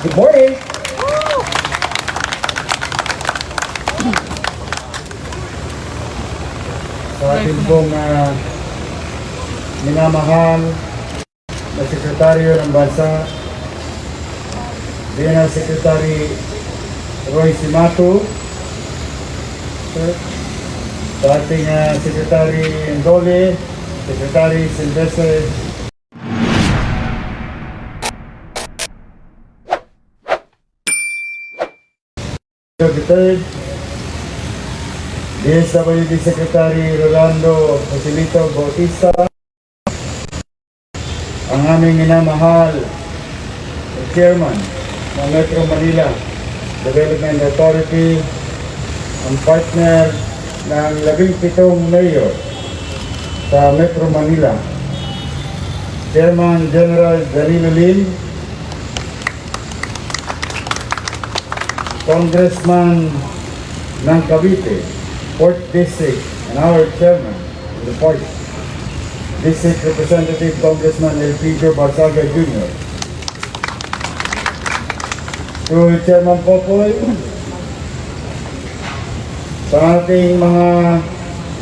Good morning! Sa ating pong minamahal na Sekretaryo ng Bansa, General Secretary Roy Simato, sa ating Secretary Ndole, Secretary Silvestre III, DSWD Secretary Rolando Joselito Bautista, ang aming minamahal na Chairman ng Metro Manila Development Authority, ang partner ng 17 mayor sa Metro Manila, Chairman General Danilo Lim, Congressman ng Cavite, 4th District, and our Chairman of the party, District Representative Congressman Elpidio Barsaga Jr. To Chairman Popoy, sa ating mga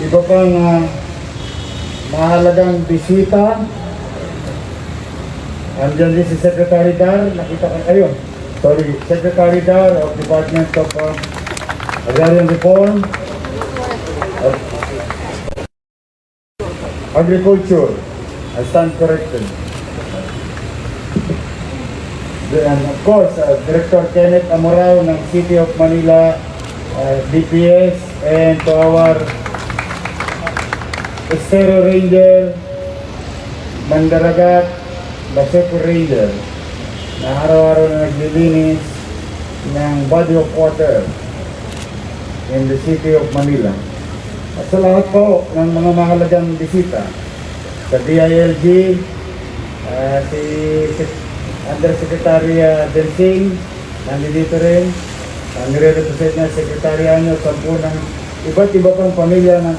iba pang mahalagang bisita, andyan din si Secretary Dar, nakita ka kayo. Sorry, Secretary Dar of Department of Agrarian Reform, Agriculture, I stand corrected. And of course, Director Kenneth Amorao ng City of Manila, DPS, and to our Estero Ranger, Mandaragat, Baseco Ranger, na araw-araw na naglilinis ng body of water in the City of Manila. At sa lahat po ng mga mahalagang bisita sa DILG, si Undersecretary Densing, nandito rin, ang nire-represent na sekretaryanyo sa ng iba't iba pang pamilya ng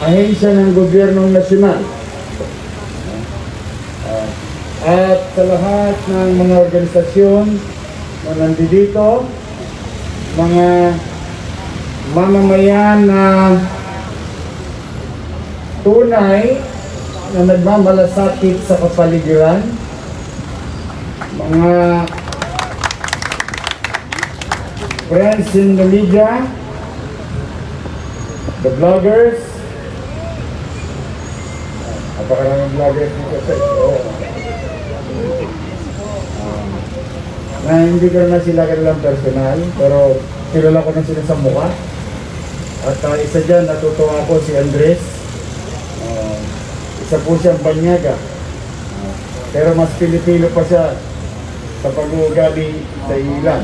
ahensya ng gobyernong nasyonal. At sa lahat ng mga organisasyon na nandito, mga mamamayan na tunay na nagmamalasakit sa kapaligiran, mga friends in the media, the vloggers, napakaraming vloggers dito sa na hindi ko na sila kailang personal, pero kilala ko na sila sa mukha. At isa dyan, natutuwa ako si Andres. Isa po siyang banyaga. Pero mas pilipilo pa siya sa pag-uugali sa ilan.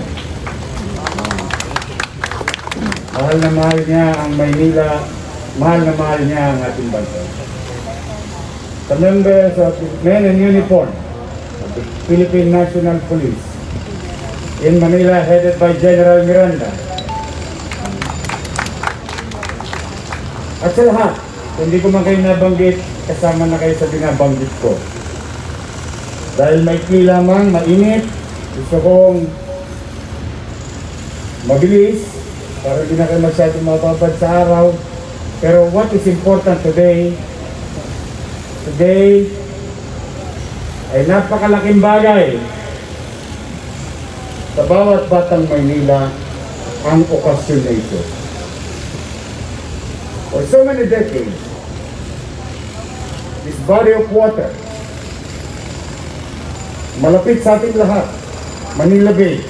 Mahal na mahal niya ang Maynila, mahal na mahal niya ang ating bansa. The members of the men in uniform of the Philippine National Police in Manila, headed by General Miranda. At sa lahat, hindi ko man kayo nabanggit, kasama na kayo sa binabanggit ko. Dahil maikli lamang, mainit, gusto kong mabilis, para hindi na kayo masyadong mapapad sa araw. Pero what is important today ay napakalaking bagay sa bawat batang Maynila ang okasyon na ito. For so many decades, this body of water, malapit sa ating lahat, Manila Bay,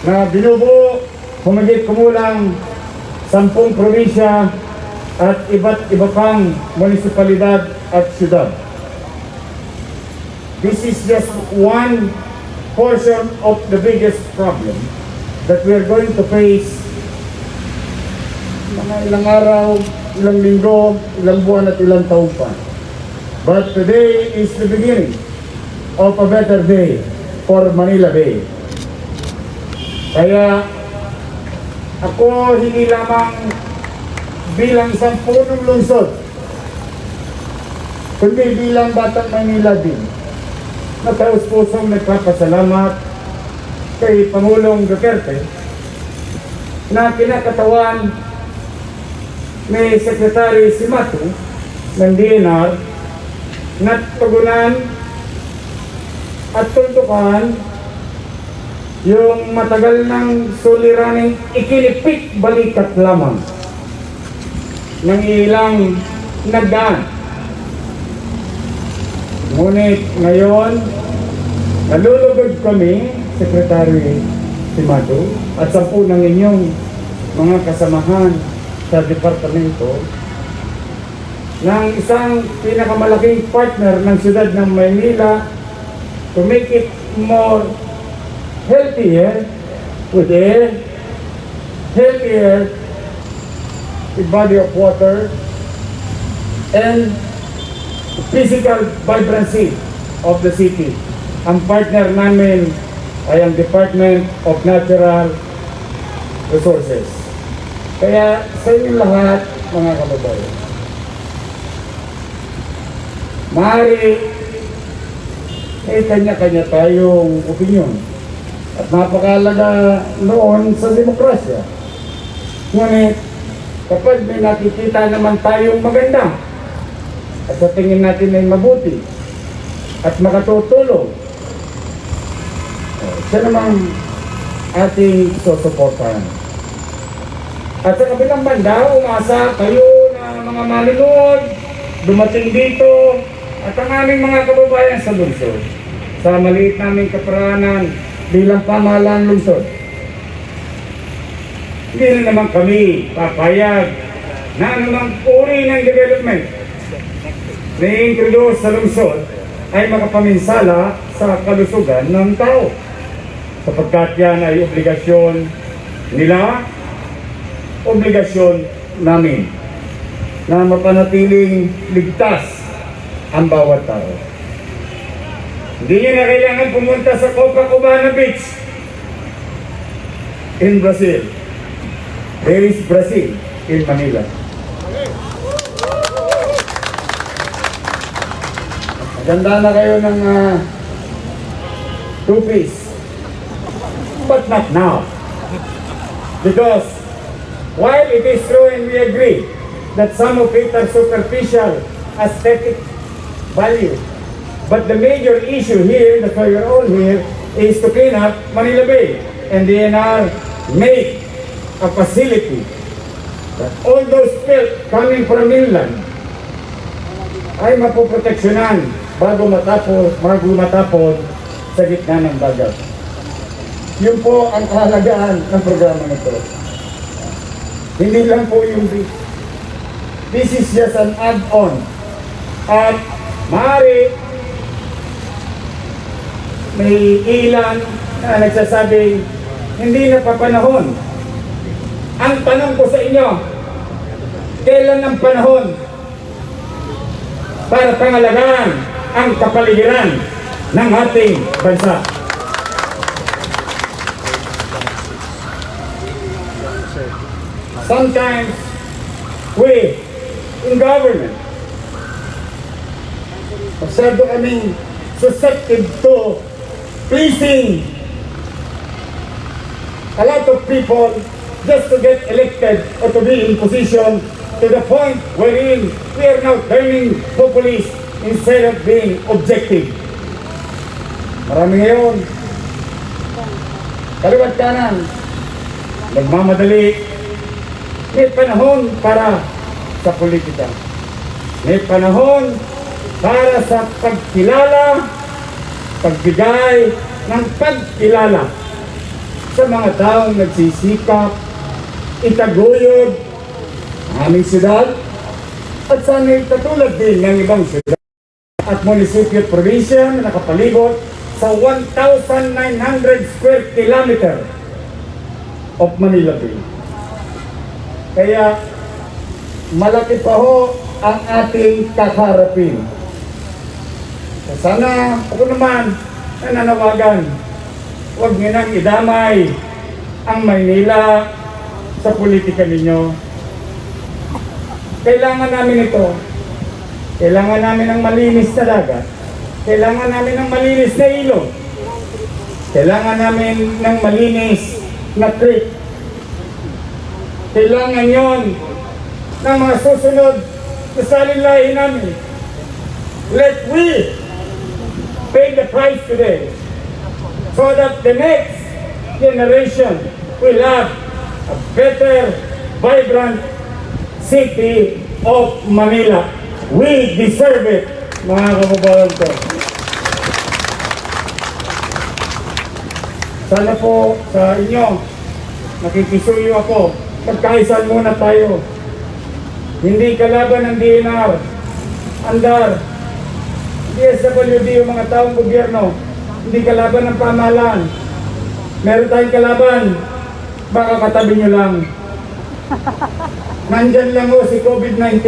na binubuo humigit kumulang 10 probinsya at iba't iba pang munisipalidad at syudad. This is just one portion of the biggest problem that we are going to face mga ilang araw, ilang linggo, ilang buwan at ilang taon pa. But today is the beginning of a better day for Manila Bay. Kaya ako hindi lamang bilang sampunong lungsod, kundi bilang batang Manila din, na taus-pusong nagpapasalamat kay Pangulong Duterte na kinakatawan ni Secretary Cimatu ng DNR na tugunan at tuntukan yung matagal ng suliraning ikinipik balikat lamang ng ilang nagdaan. Ngunit ngayon, nalulugod kami, Secretary Cimatu, at 10 ng inyong mga kasamahan sa departamento ng isang pinakamalaking partner ng siyudad ng Maynila to make it more healthier with air, healthier with body of water, and physical vibrancy of the city. Ang partner namin ay ang Department of Natural Resources. Kaya sa inyo lahat, mga kababayan, maaari may kanya-kanya tayong opinyon at napakalaga noon sa demokrasya. Ngunit kapag may nakikita naman tayong maganda at sa tingin natin ay mabuti at makatutulong, siya namang ating susuportahan. At sa kabilang banda, umasa kayo na mga manunood, dumating dito, at ang aming mga kababayan sa lungsod, sa maliit naming kaparanan bilang pamahalaan lungsod. Hindi rin naman kami papayag na anumang uri ng development na i-introduce sa lungsod ay makapaminsala sa kalusugan ng tao, sapagkat yan ay obligasyon nila, obligasyon namin na mapanatiling ligtas ang bawat tao. Hindi nyo na kailangan pumunta sa Copacabana Beach in Brazil. There is Brazil in Manila. Maganda na kayo ng two-piece. But not now. Because while it is true and we agree that some of it are superficial aesthetic value, but the major issue here, that we are all here, is to clean up Manila Bay. And DNR made a facility that all those filth coming from inland ay mapoproteksyonan bago matapon sa gitna ng dagat. Yun po ang kahalagaan ng programa nito. Hindi lang po yung beach. This is just an add-on. At maaari may ilan na nagsasabi hindi na papanahon. Ang tanong ko sa inyo, kailan ang panahon para pangalagaan ang kapaligiran ng ating bansa? Sometimes we in government masyado kaming susceptible to pleasing a lot of people just to get elected or to be in position, to the point wherein we are now turning populist instead of being objective. Marami ngayon, kaliwat kanan, nagmamadali. May panahon para sa politika. May panahon para sa pagkilala, pagbigay ng pagkilala sa mga taong nagsisikap, itaguyod ang aming siyudad at sana'y katulad din ng ibang siyudad at munisipyo at probinsya na nakapalibot sa 1,900 square kilometer of Manila Bay. Kaya malaki pa ho ang ating kaharapin. So sana ako naman nananawagan, huwag nyo nang idamay ang Maynila sa politika ninyo. Kailangan namin ito. Kailangan namin ng malinis na dagat. Kailangan namin ng malinis na ilog. Kailangan namin ng malinis na creek. Kailangan yon ng mga susunod na salinlahi namin. Let we pay the price today so that the next generation will have a better, vibrant city of Manila. We deserve it, mga kababayan ko. Sana po sa inyo, nakikisuyo ako, magkaisan muna tayo. Hindi kalaban ng DNR, andar, DSWD, yung mga taong gobyerno, hindi kalaban ng pamahalaan. Meron tayong kalaban, baka katabi nyo lang. Nandyan lang o si COVID-19.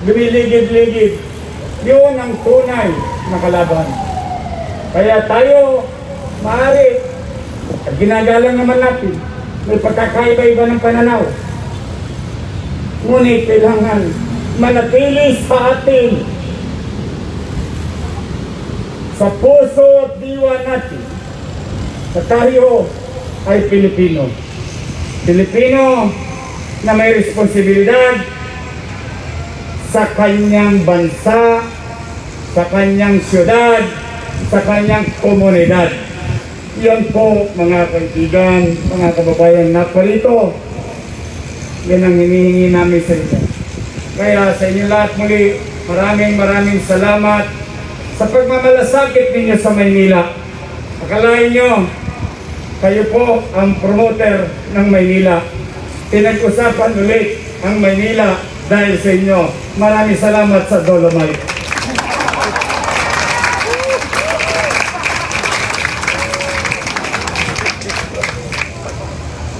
Lumiligid-ligid. Yun ang tunay na kalaban. Kaya tayo, maaari, at ginagalang naman natin, may pagkakaiba-iba ng pananaw. Ngunit kailangan manatili sa atin, sa puso at diwa natin, na tayo ay Pilipino. Pilipino na may responsibilidad sa kanyang bansa, sa kanyang syudad, sa kanyang komunidad. Yan po, mga kaibigan, mga kababayan na parito. Yan ang hinihingi namin sa inyo. Kaya sa inyo lahat muli, maraming salamat sa pagmamalasakit ninyo sa Maynila. Akalain nyo, kayo po ang promoter ng Maynila. Pinag-usapan ulit ang Maynila dahil sa inyo. Maraming salamat sa Dolomite.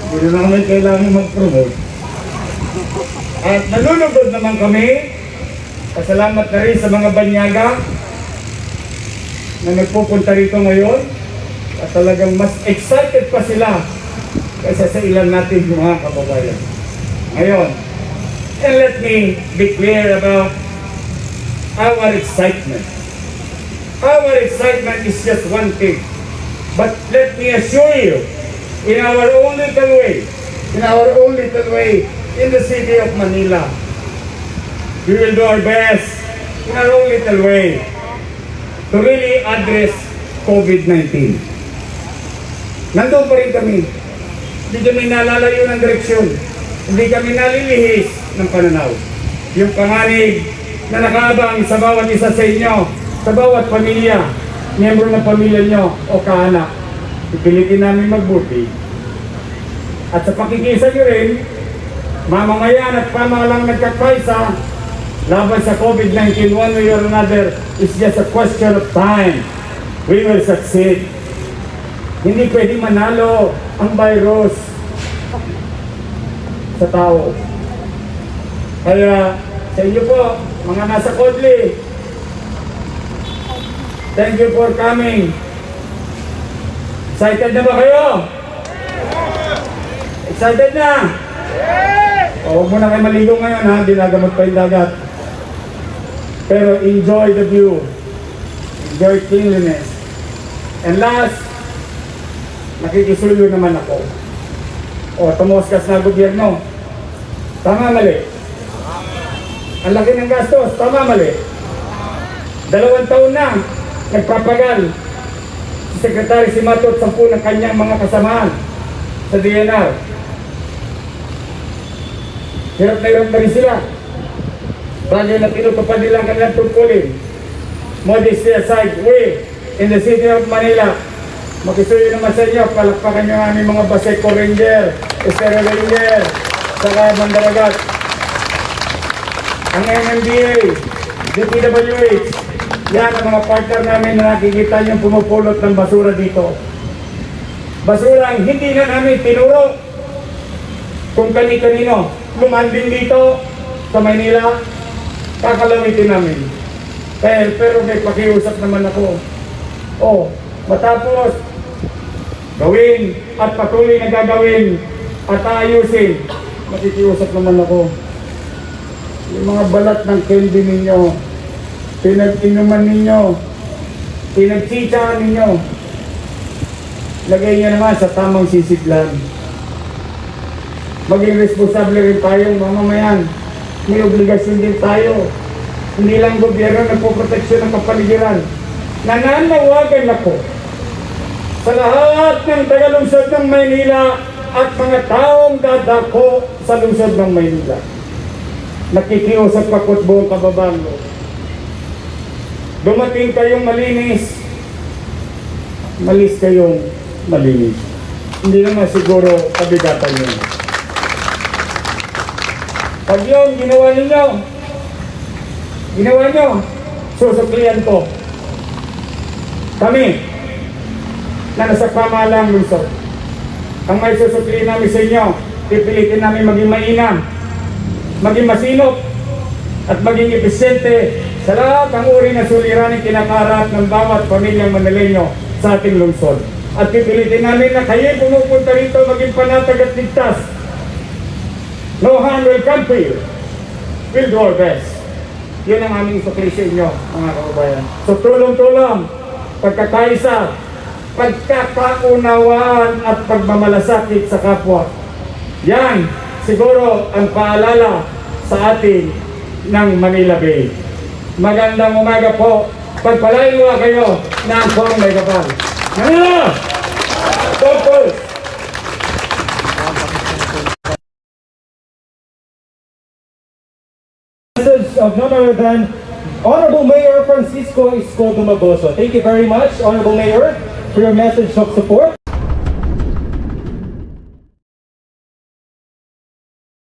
Hindi na namin kailangan mag-promote. At nalulugod naman kami. Pasalamat na rin sa mga banyaga na nagpupunta rito ngayon. At talagang mas excited pa sila kaysa sa ilan natin mga kababayan. Ngayon, and let me be clear about our excitement. Our excitement is just one thing. But let me assure you, in our own little way, in the city of Manila, we will do our best in our own little way to really address COVID-19. Nandun pa rin kami. Hindi kami nalalayo ng direksyon. Hindi kami nalilihis ng pananaw. Yung panganib na nakaabang sa bawat isa sa inyo, sa bawat pamilya, miyembro ng pamilya nyo o kaanak, ipilitin namin magbuti. At sa pakikisa nyo rin, mamamayan at pamahalang nagkakaisa laban sa COVID-19 one way or another is just a question of time. We will succeed. Hindi pwedeng manalo ang virus sa tao. Kaya sa inyo po, mga nasa Kodli, thank you for coming. Excited na ba kayo? Excited na? O, huwag mo na kayo maligo ngayon ha, dinagamot pa yung dagat. Pero enjoy the view. Enjoy cleanliness. And last, nakikisuyo naman ako. O, tumuskas na gobyerno. Tama, mali. Ang laki ng gastos. Tama, mali. 2 taon na, nagpapagal si Secretary Simato at 10 ng kanyang mga kasamahan sa DNR. Hirap na rin sila. Bagay na tinutupad nila ang kanilang tungkulin. Modesty aside, we in the city of Manila, makisuyo naman sa inyo, palakpakan nyo ang aming mga Baseco Ranger, Estero Ranger, saka Mandaragat. Ang MMDA, DPWH, yan ang mga partner namin na nakikita nyo pumupulot ng basura dito. Basura ang hindi na namin tinuro kung kani-kanino. Lumanding dito sa Maynila, kakalawitin namin. Pero may pakiusap naman ako. O, matapos gawin at patuloy na gagawin at ayusin, makikiusap naman ako. Yung mga balat ng candy ninyo, pinag-inuman ninyo, pinag-chichahan ninyo, lagay niya naman sa tamang sisidlan. Maging responsable rin tayong mamamayan. May obligasyon din tayo. Hindi lang gobyerno nagpoproteksyon ng kapaligiran. Nananawagan ako sa lahat ng taga-lungsod ng Maynila at mga taong dadako sa lungsod ng Maynila. Nakikiusap ako at buong kababayan mo. Dumating kayong malinis, malis kayong malinis. Hindi naman siguro kabigatan yun. Pag yun, ginawa nyo, susuklian ko. Kami, na nasa pamahalang lungsod, ang may susuklian namin sa inyo, pipilitin namin maging mainam, maging masinop, at maging epesyente sa lahat ng uri ng suliraning kinakaharap ng bawat pamilyang Manileño sa ating lungsod. At pipilitin namin na kayo pumupunta rito maging panatag at ligtas. No harm will come to you. We'll do our best. Yun ang aming sukli sa inyo, mga kababayan. So tulong-tulong, pagkakaisa, pagkakaunawaan at pagmamalasakit sa kapwa. Yan, siguro ang paalala sa atin ng Manila Bay. Magandang umaga po. Pagpalain mo kayo na ang pong may kapal. Manila! Focus! Message of none other than Honorable Mayor Francisco Isko Dumagoso. Thank you very much, Honorable Mayor, for your message of support.